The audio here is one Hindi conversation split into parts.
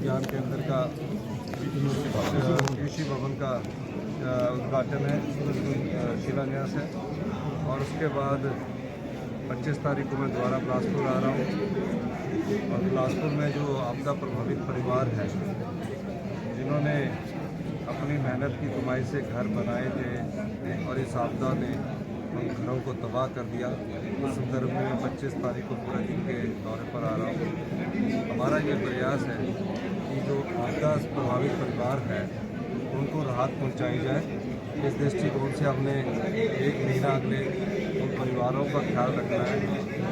विज्ञान केंद्र का कृषि भवन का उद्घाटन है, शिलान्यास है। और उसके बाद 25 तारीख को मैं दोबारा बिलासपुर आ रहा हूँ। और बिलासपुर में जो आपदा प्रभावित परिवार हैं, जिन्होंने अपनी मेहनत की कमाई से घर बनाए थे और इस आपदा ने उन घरों को तबाह कर दिया, उस संदर्भ में 25 तारीख को पूरे दिन के दौरे पर आ रहा हूँ। हमारा ये प्रयास है कि जो आपदा प्रभावित परिवार है उनको राहत पहुँचाई जाए। इस दृष्टिकोण से हमने एक महीना अगले उन परिवारों का ख्याल रखना है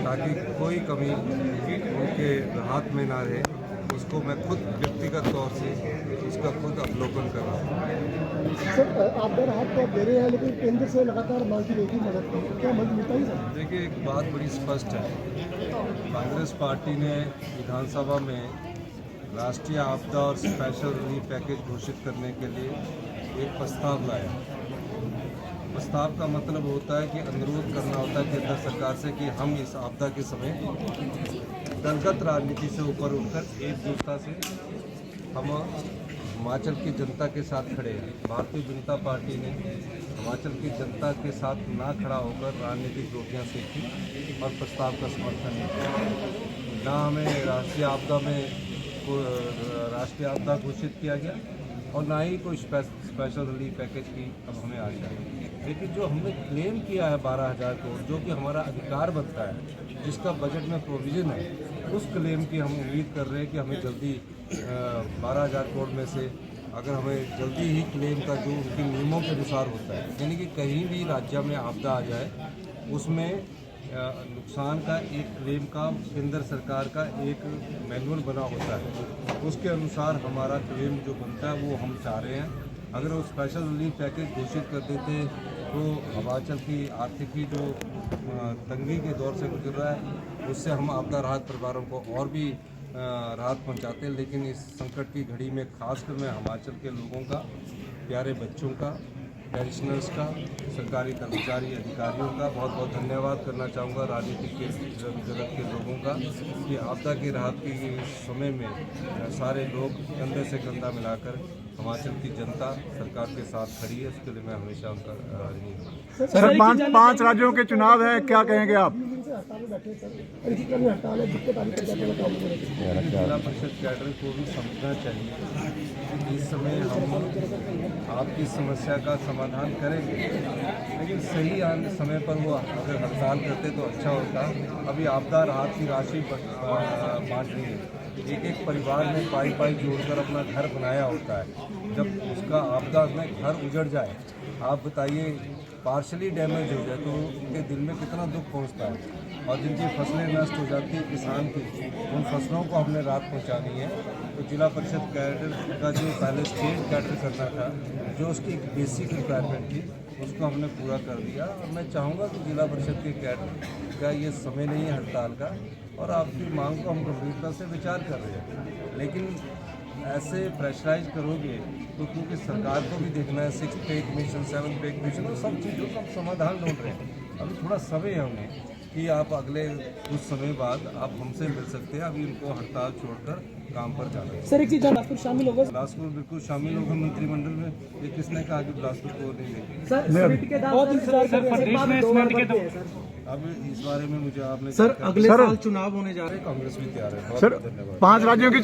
ताकि कोई कमी उनके राहत में ना रहे। उसको मैं खुद व्यक्तिगत तौर से उसका खुद अवलोकन कर रहा हूँ। सर, आपदा राहत तो आप दे रहे हैं, लेकिन केंद्र से लगातार मांग की गई थी मदद की, क्या मदद मिलता ही सर? देखिए, एक बात बड़ी स्पष्ट है। कांग्रेस पार्टी ने विधानसभा में राष्ट्रीय आपदा और स्पेशल रिलीफ पैकेज घोषित करने के लिए एक प्रस्ताव लाया। प्रस्ताव का मतलब होता है कि अनुरोध करना होता है केंद्र सरकार से कि हम इस आपदा के समय दलगत राजनीति से ऊपर उठकर एकजुटता से हम हिमाचल की जनता के साथ खड़े हैं। भारतीय जनता पार्टी ने हिमाचल की जनता के साथ ना खड़ा होकर राजनीतिक रोटियां सेकी और प्रस्ताव का समर्थन नहीं किया। ना हमें राष्ट्रीय आपदा घोषित किया गया और ना ही कोई स्पेशल रिलीफ पैकेज की अब हमें आशा है। लेकिन जो हमने क्लेम किया है 12,000 करोड़, जो कि हमारा अधिकार बनता है, जिसका बजट में प्रोविज़न है, उस क्लेम की हम उम्मीद कर रहे हैं कि हमें जल्दी 12,000 करोड़ में से अगर हमें जल्दी ही क्लेम का जो उनके नियमों के अनुसार होता है, यानी कि कहीं भी राज्य में आपदा आ जाए उसमें नुकसान का एक क्लेम का केंद्र सरकार का एक मैनुअल बना होता है, उसके अनुसार हमारा क्लेम जो बनता है वो हम चाह रहे हैं। अगर वो स्पेशल रिलीफ पैकेज घोषित कर देते तो हिमाचल की आर्थिकी जो तंगी के दौर से गुजर रहा है उससे हम आपदा राहत परिवारों को और भी राहत पहुंचाते। लेकिन इस संकट की घड़ी में खासकर मैं हिमाचल के लोगों का, प्यारे बच्चों का, पेंशनर्स का, सरकारी कर्मचारी अधिकारियों का बहुत बहुत धन्यवाद करना चाहूँगा, राजनीतिक के जगत के लोगों का, कि आपदा की राहत के समय में सारे लोग कंधे से कंधा मिलाकर हिमाचल की जनता सरकार के साथ खड़ी है। उसके लिए मैं हमेशा उनका ऋणी हूँ। सर, पांच राज्यों के चुनाव है, क्या कहेंगे आप? जिला परिषद कैडर को भी समझना चाहिए कि इस समय हम आपकी समस्या का समाधान करेंगे, लेकिन सही समय पर वो अगर हड़ताल करते तो अच्छा होता। अभी आपदा राहत की राशि बांट रही है, एक परिवार ने पाई जोड़कर अपना घर बनाया होता है। जब उसका आपदा में घर उजड़ जाए, आप बताइए, पार्शली डैमेज हो जाए तो उनके दिल में कितना दुख पहुंचता है। और जिनकी फसलें नष्ट हो जाती है किसान की, उन फसलों को हमने राहत पहुंचानी है। तो जिला परिषद कैडर का जो पहले स्टेट कैडर करना था, जो उसकी एक बेसिक रिक्वायरमेंट थी, उसको हमने पूरा कर दिया। और मैं चाहूँगा कि जिला परिषद के कैडर का ये समय नहीं है हड़ताल का, और आपकी मांग को हम गंभीरता से विचार कर रहे हैं। लेकिन ऐसे प्रेशराइज करोगे तो क्योंकि सरकार को भी देखना है, 6 पे कमीशन, 7 पे कमीशन, और सब चीज़ों का समाधान ढूंढ रहे हैं। अभी थोड़ा समय है हमें कि आप अगले कुछ समय बाद आप हमसे मिल सकते हैं। अभी उनको हड़ताल छोड़कर काम पर जाना है। सर, एक चीज़, बिलासपुर शामिल होगा? बिलासपुर बिल्कुल शामिल होगा मंत्रिमंडल में। ये किसने कहा कि बिलासपुर को नहीं लेंगे? अब इस बारे में मुझे आपने सर, अगले साल चुनाव होने जा रहे हैं, कांग्रेस भी तैयार है। बहुत सर, धन्यवाद। 5 राज्यों की